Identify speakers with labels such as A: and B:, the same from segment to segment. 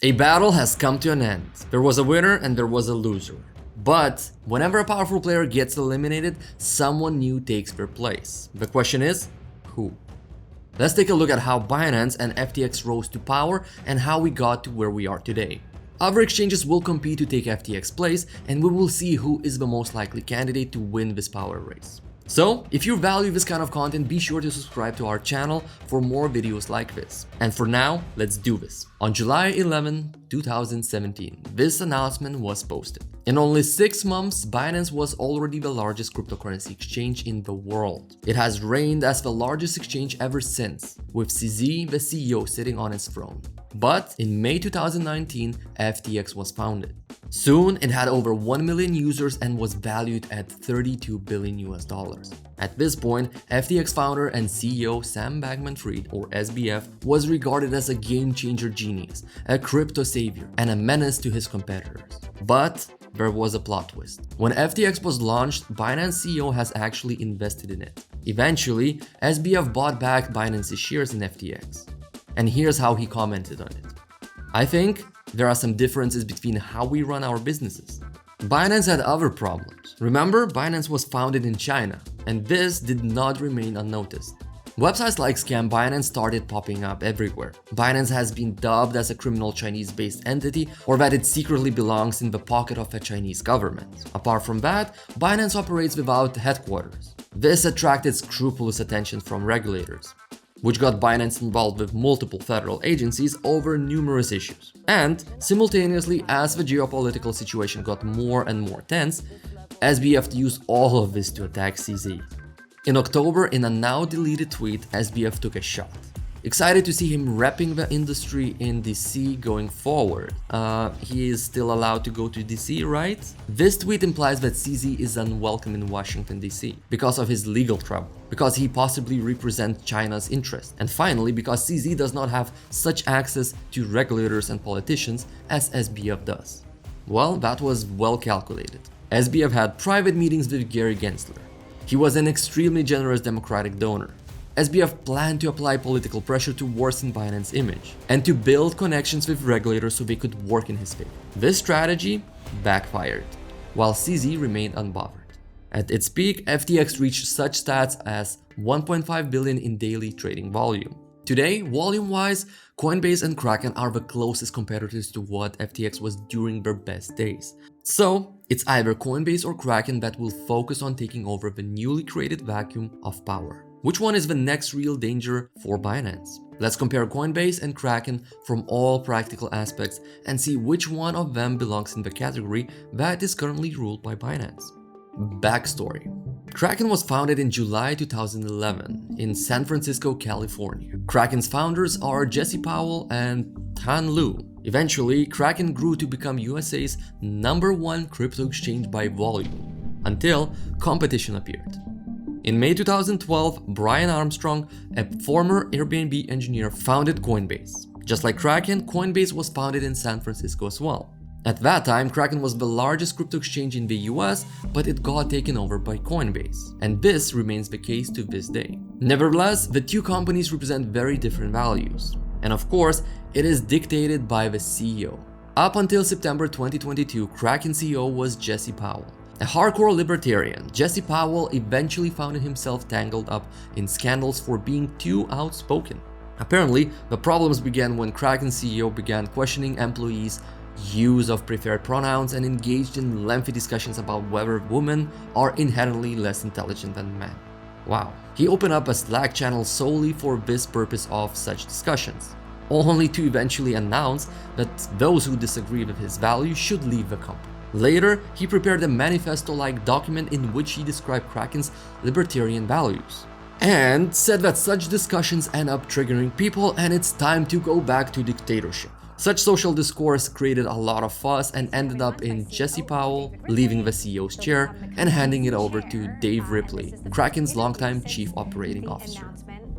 A: A battle has come to an end. There was a winner and there was a loser. But whenever a powerful player gets eliminated, someone new takes their place. The question is, who? Let's take a look at how Binance and FTX rose to power and how we got to where we are today. Other exchanges will compete to take FTX's place, and we will see who is the most likely candidate to win this power race. So, if you value this kind of content, be sure to subscribe to our channel for more videos like this. And for now, let's do this. On July 11, 2017, this announcement was posted. In only 6 months, Binance was already the largest cryptocurrency exchange in the world. It has reigned as the largest exchange ever since, with CZ, the CEO, sitting on its throne. But in May 2019, FTX was founded. Soon, it had over 1 million users and was valued at $32 billion US. At this point, FTX founder and CEO Sam Bankman-Fried, or SBF, was regarded as a game-changer genius, a crypto savior, and a menace to his competitors. But there was a plot twist. When FTX was launched, Binance CEO has actually invested in it. Eventually, SBF bought back Binance's shares in FTX. And here's how he commented on it. I think there are some differences between how we run our businesses. Binance had other problems. Remember, Binance was founded in China, and this did not remain unnoticed. Websites like Scam Binance started popping up everywhere. Binance has been dubbed as a criminal Chinese-based entity, or that it secretly belongs in the pocket of a Chinese government. Apart from that, Binance operates without headquarters. This attracted scrupulous attention from regulators, which got Binance involved with multiple federal agencies over numerous issues. And simultaneously, as the geopolitical situation got more and more tense, SBF used all of this to attack CZ. In October, in a now deleted tweet, SBF took a shot. Excited to see him repping the industry in DC going forward. He is still allowed to go to DC, right? This tweet implies that CZ is unwelcome in Washington DC because of his legal trouble, because he possibly represents China's interest, and finally because CZ does not have such access to regulators and politicians as SBF does. Well, that was well calculated. SBF had private meetings with Gary Gensler. He was an extremely generous Democratic donor. SBF planned to apply political pressure to worsen Binance's image and to build connections with regulators so they could work in his favor. This strategy backfired, while CZ remained unbothered. At its peak, FTX reached such stats as 1.5 billion in daily trading volume. Today, volume-wise, Coinbase and Kraken are the closest competitors to what FTX was during their best days. So, it's either Coinbase or Kraken that will focus on taking over the newly created vacuum of power. Which one is the next real danger for Binance? Let's compare Coinbase and Kraken from all practical aspects and see which one of them belongs in the category that is currently ruled by Binance. Backstory. Kraken was founded in July 2011 in San Francisco, California. Kraken's founders are Jesse Powell and Tan Lu. Eventually, Kraken grew to become USA's #1 crypto exchange by volume, until competition appeared. In May 2012, Brian Armstrong, a former Airbnb engineer, founded Coinbase. Just like Kraken, Coinbase was founded in San Francisco as well. At that time, Kraken was the largest crypto exchange in the US, but it got taken over by Coinbase. And this remains the case to this day. Nevertheless, the two companies represent very different values. And of course, it is dictated by the CEO. Up until September 2022, Kraken CEO was Jesse Powell. A hardcore libertarian, Jesse Powell eventually found himself tangled up in scandals for being too outspoken. Apparently, the problems began when Kraken CEO began questioning employees' use of preferred pronouns and engaged in lengthy discussions about whether women are inherently less intelligent than men. Wow. He opened up a Slack channel solely for this purpose of such discussions, only to eventually announce that those who disagree with his values should leave the company. Later, he prepared a manifesto-like document in which he described Kraken's libertarian values, and said that such discussions end up triggering people and it's time to go back to dictatorship. Such social discourse created a lot of fuss and ended up in Jesse Powell leaving the CEO's chair and handing it over to Dave Ripley, Kraken's longtime chief operating officer.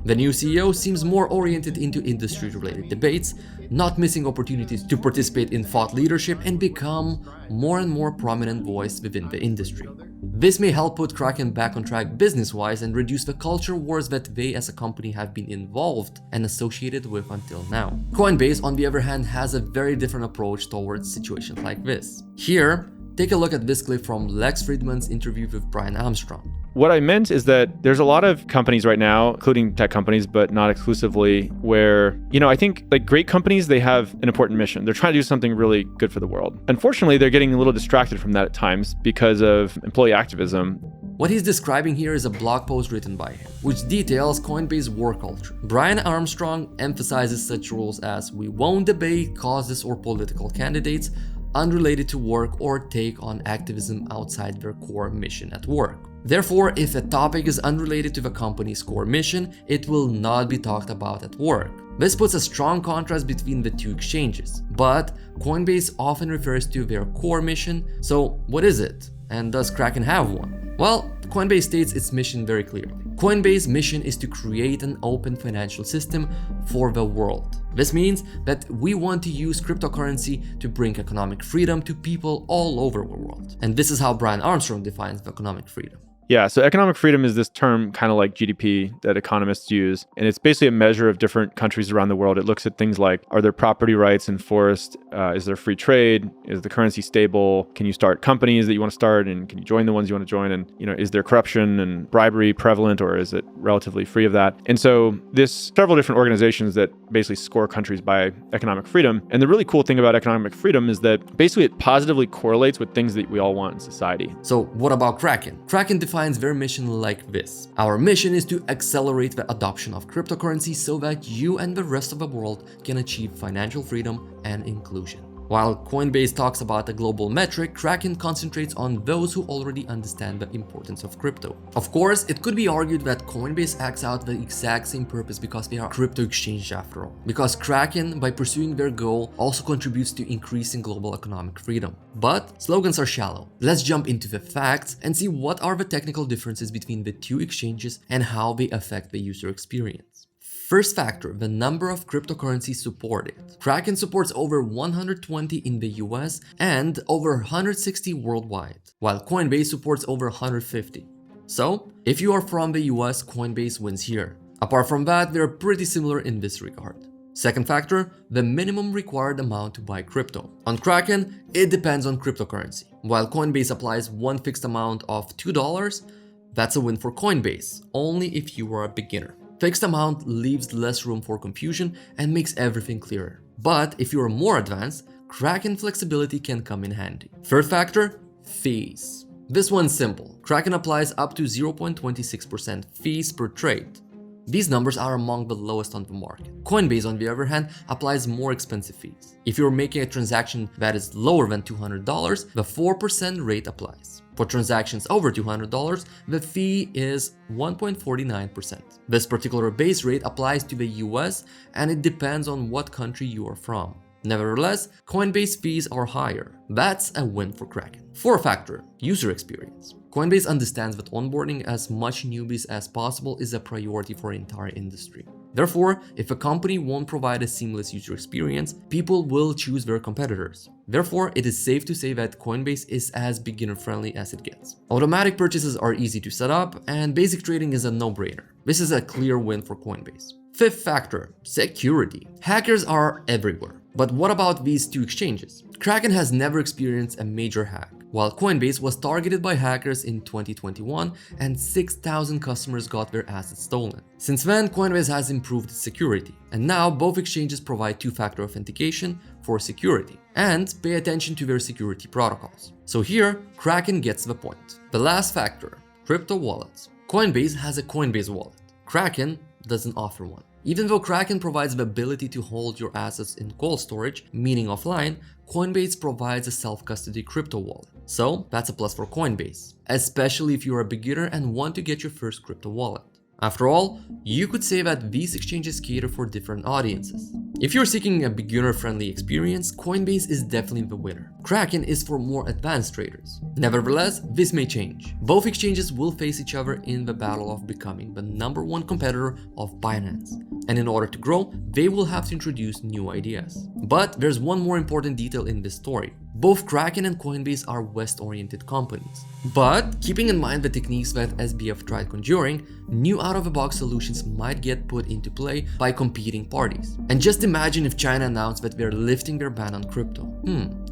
A: The new CEO seems more oriented into industry-related debates, not missing opportunities to participate in thought leadership and become more and more prominent voice within the industry. This may help put Kraken back on track business-wise and reduce the culture wars that they as a company have been involved and associated with until now. Coinbase, on the other hand, has a very different approach towards situations like this. Here, take a look at this clip from Lex Fridman's interview with Brian Armstrong.
B: What I meant is that there's a lot of companies right now, including tech companies, but not exclusively, where, I think like great companies, they have an important mission. They're trying to do something really good for the world. Unfortunately, they're getting a little distracted from that at times because of employee activism.
A: What he's describing here is a blog post written by him, which details Coinbase work culture. Brian Armstrong emphasizes such rules as we won't debate causes or political candidates unrelated to work or take on activism outside their core mission at work. Therefore, if a topic is unrelated to the company's core mission, it will not be talked about at work. This puts a strong contrast between the two exchanges, but Coinbase often refers to their core mission, so what is it? And does Kraken have one? Well, Coinbase states its mission very clearly. Coinbase's mission is to create an open financial system for the world. This means that we want to use cryptocurrency to bring economic freedom to people all over the world. And this is how Brian Armstrong defines economic freedom.
B: Yeah, so economic freedom is this term kind of like GDP that economists use. And it's basically a measure of different countries around the world. It looks at things like, are there property rights enforced? Is there free trade? Is the currency stable? Can you start companies that you want to start? And can you join the ones you want to join? And, is there corruption and bribery prevalent, or is it relatively free of that? And so there's several different organizations that basically score countries by economic freedom. And the really cool thing about economic freedom is that basically it positively correlates with things that we all want in society.
A: So what about Kraken? Kraken defines their mission like this. Our mission is to accelerate the adoption of cryptocurrency so that you and the rest of the world can achieve financial freedom and inclusion. While Coinbase talks about a global metric, Kraken concentrates on those who already understand the importance of crypto. Of course, it could be argued that Coinbase acts out the exact same purpose because they are a crypto exchange after all. Because Kraken, by pursuing their goal, also contributes to increasing global economic freedom. But slogans are shallow. Let's jump into the facts and see what are the technical differences between the two exchanges and how they affect the user experience. First factor, the number of cryptocurrencies supported. Kraken supports over 120 in the US and over 160 worldwide, while Coinbase supports over 150. So, if you are from the US, Coinbase wins here. Apart from that, they're pretty similar in this regard. Second factor, the minimum required amount to buy crypto. On Kraken, it depends on cryptocurrency. While Coinbase applies one fixed amount of $2, that's a win for Coinbase, only if you are a beginner. Fixed amount leaves less room for confusion and makes everything clearer. But if you're more advanced, Kraken flexibility can come in handy. Third factor, fees. This one's simple. Kraken applies up to 0.26% fees per trade. These numbers are among the lowest on the market. Coinbase, on the other hand, applies more expensive fees. If you're making a transaction that is lower than $200, the 4% rate applies. For transactions over $200, the fee is 1.49%. This particular base rate applies to the US and it depends on what country you are from. Nevertheless, Coinbase fees are higher. That's a win for Kraken. Fourth factor, user experience. Coinbase understands that onboarding as much newbies as possible is a priority for the entire industry. Therefore, if a company won't provide a seamless user experience, people will choose their competitors. Therefore, it is safe to say that Coinbase is as beginner-friendly as it gets. Automatic purchases are easy to set up, and basic trading is a no-brainer. This is a clear win for Coinbase. Fifth factor, security. Hackers are everywhere. But what about these two exchanges? Kraken has never experienced a major hack, while Coinbase was targeted by hackers in 2021 and 6,000 customers got their assets stolen. Since then, Coinbase has improved its security, and now both exchanges provide two-factor authentication for security and pay attention to their security protocols. So here, Kraken gets the point. The last factor, crypto wallets. Coinbase has a Coinbase wallet. Kraken doesn't offer one. Even though Kraken provides the ability to hold your assets in cold storage, meaning offline, Coinbase provides a self-custody crypto wallet. So that's a plus for Coinbase, especially if you're a beginner and want to get your first crypto wallet. After all, you could say that these exchanges cater for different audiences. If you're seeking a beginner-friendly experience, Coinbase is definitely the winner. Kraken is for more advanced traders. Nevertheless, this may change. Both exchanges will face each other in the battle of becoming the #1 competitor of Binance. And in order to grow, they will have to introduce new ideas. But there's one more important detail in this story. Both Kraken and Coinbase are West-oriented companies. But keeping in mind the techniques that SBF tried conjuring, new out-of-the-box solutions might get put into play by competing parties. And just imagine if China announced that they're lifting their ban on crypto.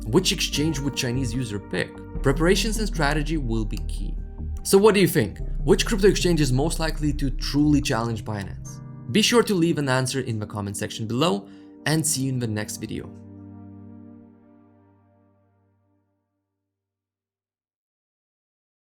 A: Which exchange would Chinese user pick? Preparations and strategy will be key. So what do you think? Which crypto exchange is most likely to truly challenge Binance? Be sure to leave an answer in the comment section below, and see you in the next video.